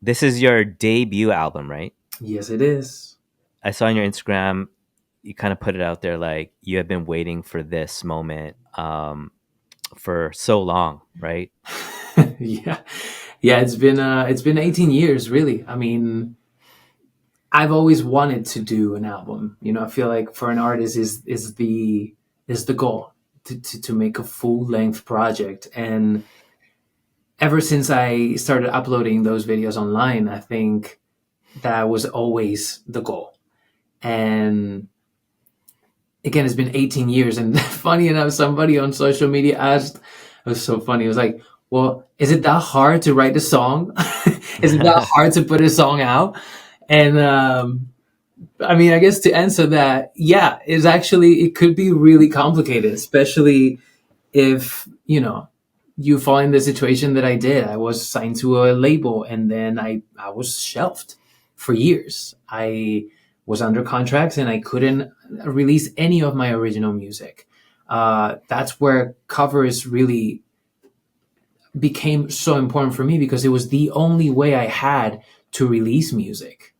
This is your debut album, right? Yes, it is. I saw on your Instagram, you kind of put it out there like you have been waiting for this moment for so long, right? Yeah. Yeah, it's been 18 years really. I mean, I've always wanted to do an album. You know, I feel like for an artist is the goal to make a full length project. And ever since I started uploading those videos online, I think that was always the goal. And again, it's been 18 years. And funny enough, somebody on social media asked, it was so funny. It was like, well, is it that hard to write a song? Is it that hard to put a song out? And I mean, I guess to answer that, yeah, it could be really complicated, especially if, you fall in the situation that I did. I was signed to a label and then I was shelved for years. I was under contracts and I couldn't release any of my original music. That's where covers really became so important for me because it was the only way I had to release music.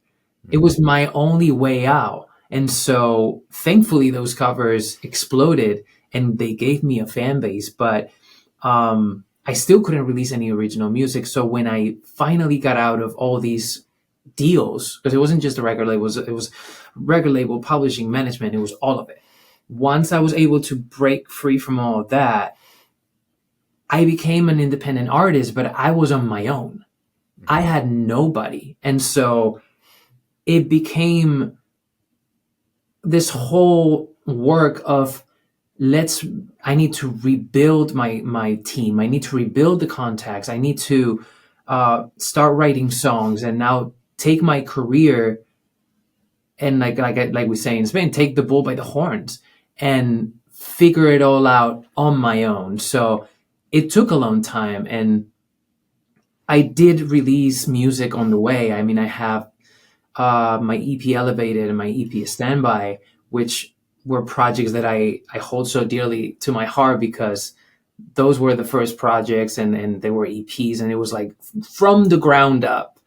It Mm. was my only way out. And so thankfully those covers exploded and they gave me a fan base, but I still couldn't release any original music. So when I finally got out of all these deals, because it wasn't just a record label, it was record label, publishing, management, it was all of it. Once I was able to break free from all of that, I became an independent artist, but I was on my own. I Mhm. had nobody. And so it became this whole work of let's I need to rebuild my team. I need to rebuild the contacts. I need to start writing songs and now take my career and like we say in Spain, take the bull by the horns and figure it all out on my own. So it took a long time, and I did release music on the way. I mean, I have my EP Elevated and my EP Standby, which were projects that I hold so dearly to my heart because those were the first projects and they were EPs and it was like from the ground up.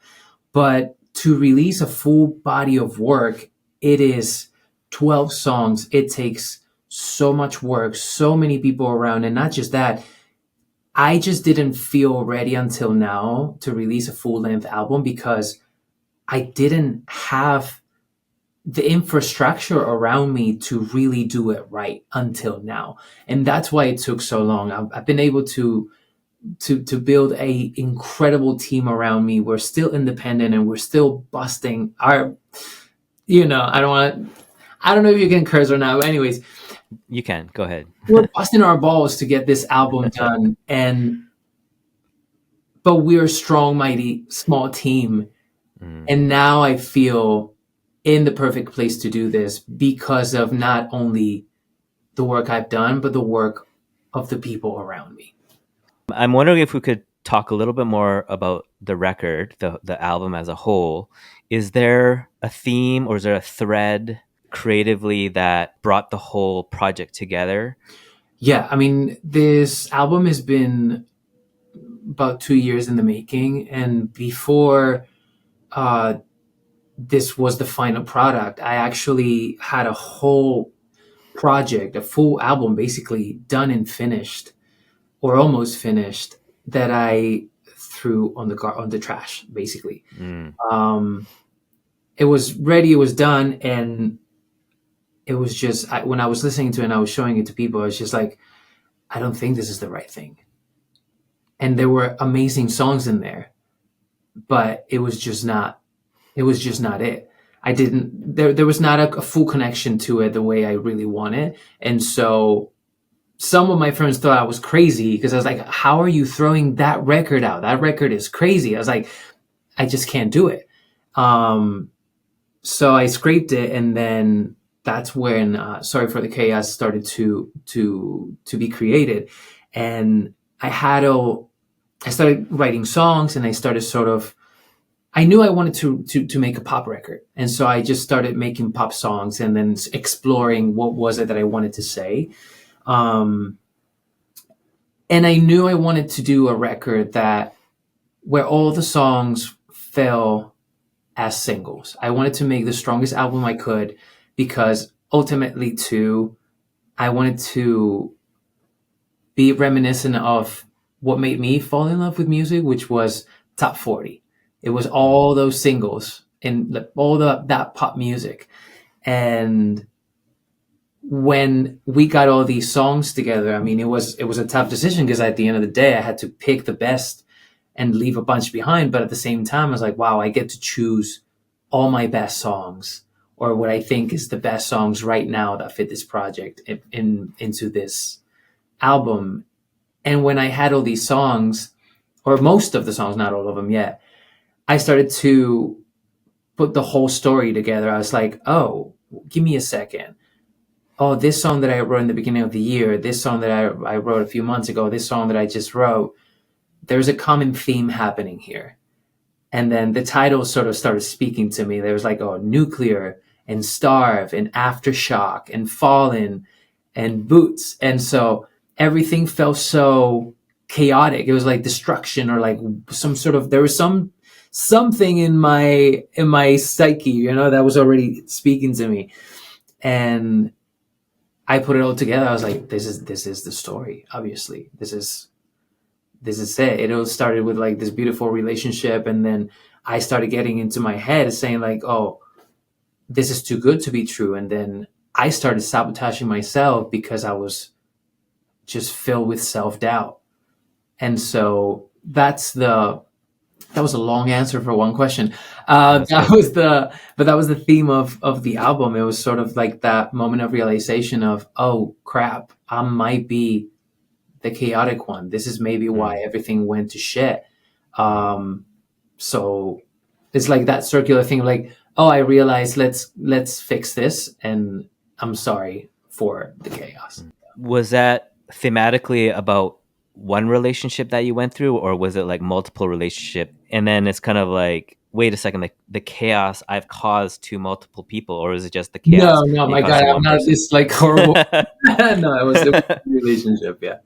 But to release a full body of work, it is 12 songs. It takes so much work, so many people around. And not just that, I just didn't feel ready until now to release a full length album because I didn't have the infrastructure around me to really do it right until now. And that's why it took so long. I've been able to build a incredible team around me. We're still independent and we're still busting our, I don't know if you can curse or not, but anyways, You can go ahead. we're busting our balls to get this album done. But we're a strong, mighty, small team. Mm. And now I feel in the perfect place to do this because of not only the work I've done, but the work of the people around me. I'm wondering if we could talk a little bit more about the record, the album as a whole. Is there a theme or is there a thread creatively that brought the whole project together? Yeah, I mean, this album has been about 2 years in the making. And before uh, this was the final product, I actually had a whole project, a full album basically done and finished or almost finished that I threw on the trash basically. Mm. Um, it was ready, it was done, and it was just when I was listening to it and I was showing it to people, I was just like, I don't think this is the right thing. And there were amazing songs in there, but it was just not. It was just not it. I didn't. There was not a full connection to it the way I really wanted, and so some of my friends thought I was crazy because I was like, "How are you throwing that record out? That record is crazy." I was like, "I just can't do it." Um, so I scraped it, and then that's when Sorry for the Chaos started to be created, and I had a I started writing songs, and I started sort of I knew I wanted to make a pop record, and so I just started making pop songs, and then exploring what was it that I wanted to say. Um, and I knew I wanted to do a record that where all the songs fell as singles. I wanted to make the strongest album I could because ultimately, too, I wanted to be reminiscent of what made me fall in love with music, which was top 40. It was Mm. all those singles and all that pop music. And when we got all these songs together, I mean, it was a tough decision because at the end of the day, I had to pick the best and leave a bunch behind. But at the same time, I was like, wow, I get to choose all my best songs or what I think is the best songs right now that fit this project into this album. And when I had all these songs, or most of the songs, not all of them yet, I started to put the whole story together. I was like, oh, give me a second. Oh, this song that I wrote in the beginning of the year, this song that I wrote a few months ago, this song that I just wrote, there's a common theme happening here. And then the title sort of started speaking to me. There was like, oh, nuclear and starve and aftershock and fallen and boots. And so everything felt so chaotic. It was like destruction or like some sort of, there was something in my psyche, that was already speaking to me. And I put it all together. I was like, this is the story. Obviously, this is it. It all started with like this beautiful relationship, and then I started getting into my head saying like, oh, this is too good to be true. And then I started sabotaging myself because I was just filled with self doubt. And so that was a long answer for one question. That's That good. was the theme of the album. It was sort of like that moment of realization of, oh crap, I might be the chaotic one. This is maybe why Mm. everything went to shit. Mm. Um, so it's like that circular thing of like, oh, I realized let's fix this, and I'm sorry for the chaos. Was that thematically about one relationship that you went through, or was it like multiple relationship? And then it's kind of like, wait a second, the chaos I've caused to multiple people, or is it just the chaos No, no, that you my caused God, to I'm one not person? this like horrible. No, it was a relationship. Yeah.